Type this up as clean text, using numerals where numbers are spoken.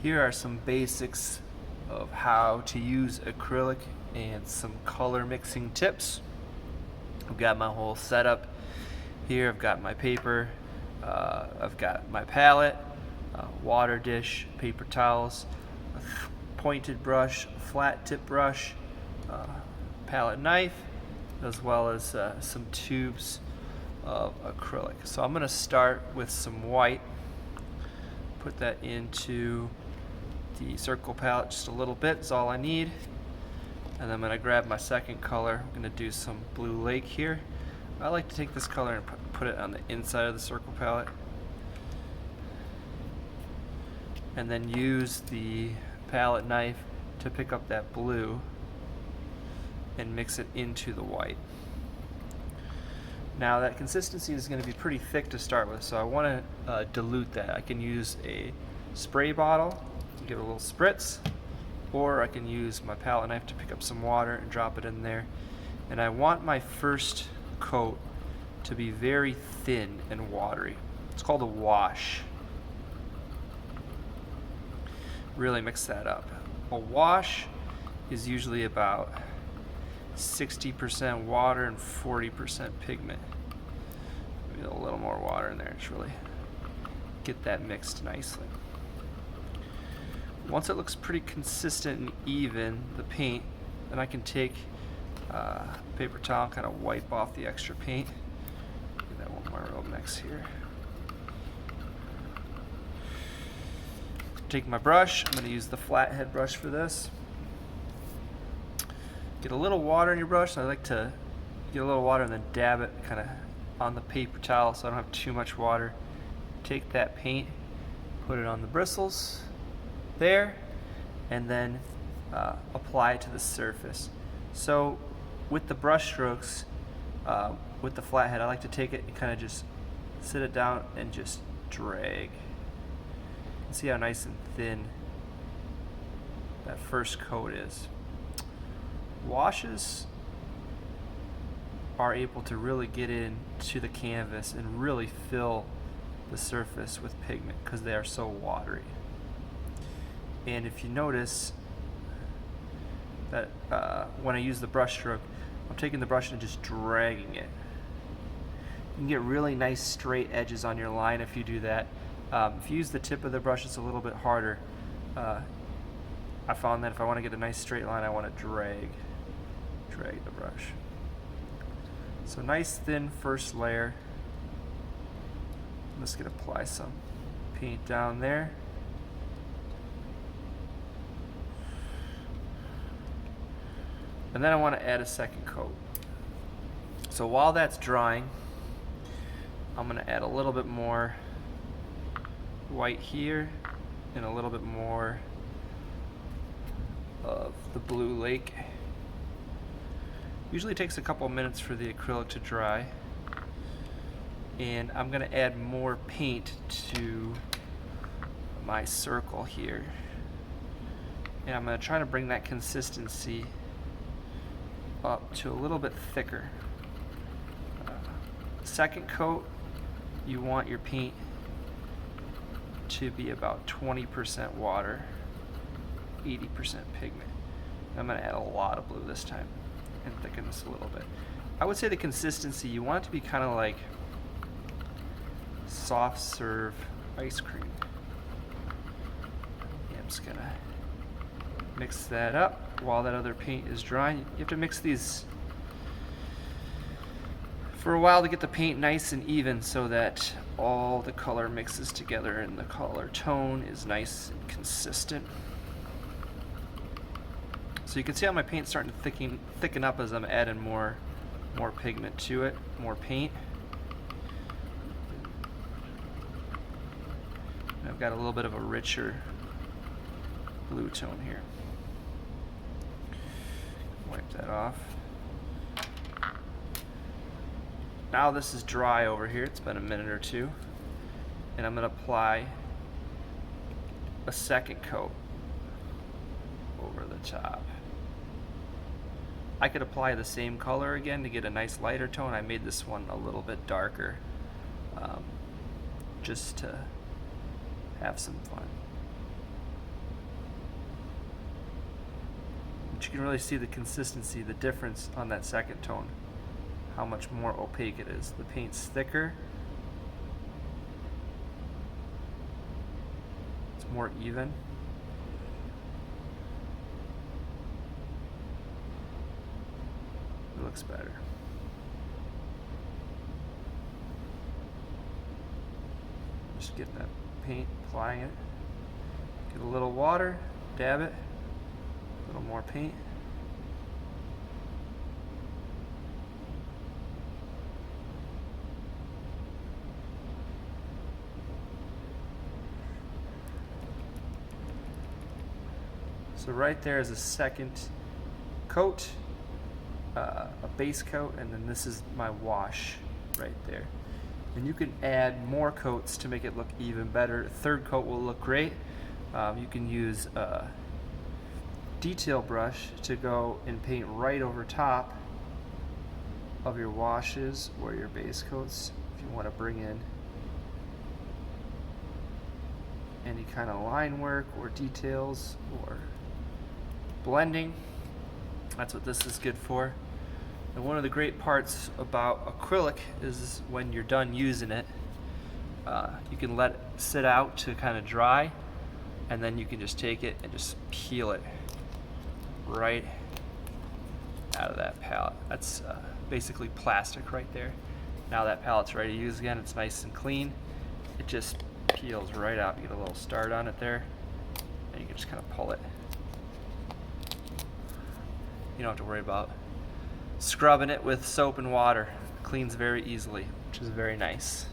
Here are some basics of how to use acrylic and some color mixing tips. I've got my whole setup here. I've got my paper, I've got my palette, water dish, paper towels, a pointed brush, flat tip brush, palette knife, as well as some tubes of acrylic. So I'm going to start with some white, put that into the circle palette just a little bit is all I need, and then I'm going to grab my second color. I'm going to do some blue lake here. I like to take this color and put it on the inside of the circle palette, and then use the palette knife to pick up that blue and mix it into the white. Now that consistency is going to be pretty thick to start with, so I want to dilute that. I can use a spray bottle to give it a little spritz, or I can use my palette knife to pick up some water and drop it in there. And I want my first coat to be very thin and watery. It's called a wash. Really mix that up. A wash is usually about 60% water and 40% pigment. Maybe a little more water in there to really get that mixed nicely. Once it looks pretty consistent and even, the paint, then I can take a paper towel and kind of wipe off the extra paint. Get that one more real mix here. Take my brush. I'm going to use the flathead brush for this. Get a little water in your brush. I like to get a little water and then dab it kind of on the paper towel so I don't have too much water. Take that paint, put it on the bristles there, and then apply it to the surface. So with the brush strokes, with the flathead, I like to take it and kind of just sit it down and just drag. See how nice and thin that first coat is. Washes are able to really get into the canvas and really fill the surface with pigment because they are so watery. And if you notice that when I use the brush stroke, I'm taking the brush and just dragging it. You can get really nice straight edges on your line if you do that. If you use the tip of the brush, it's a little bit harder. I found that if I want to get a nice straight line, I want to drag the brush. So nice thin first layer. I'm just going to apply some paint down there. And then I want to add a second coat. So while that's drying, I'm going to add a little bit more white here and a little bit more of the blue lake. Usually takes a couple minutes for the acrylic to dry, and I'm going to add more paint to my circle here, and I'm going to try to bring that consistency up to a little bit thicker. Second coat, you want your paint to be about 20% water, 80% pigment. I'm going to add a lot of blue this time and thicken this a little bit. I would say the consistency, you want it to be kind of like soft serve ice cream. Yeah, I'm just going to mix that up while that other paint is drying. You have to mix these for a while to get the paint nice and even so that all the color mixes together and the color tone is nice and consistent. So you can see how my paint's starting to thicken up as I'm adding more pigment to it, more paint. And I've got a little bit of a richer blue tone here. Wipe that off. Now this is dry over here. It's been a minute or two. And I'm going to apply a second coat over the top. I could apply the same color again to get a nice lighter tone. I made this one a little bit darker just to have some fun. but you can really see the consistency, the difference on that second tone, how much more opaque it is. The paint's thicker, it's more even. It looks better. Just getting that paint, applying it. Get a little water, dab it, a little more paint. So right there is a second coat, a base coat, and then this is my wash right there. And you can add more coats to make it look even better. Third coat will look great. You can use a detail brush to go and paint right over top of your washes or your base coats if you want to bring in any kind of line work or details or blending. That's what this is good for. And one of the great parts about acrylic is when you're done using it, you can let it sit out to kind of dry, and then you can just take it and just peel it right out of that palette. That's basically plastic right there. Now that palette's ready to use again. It's nice and clean. It just peels right out. You get a little start on it there, and you can just kind of pull it. You don't have to worry about scrubbing it with soap and water. It cleans very easily, which is very nice.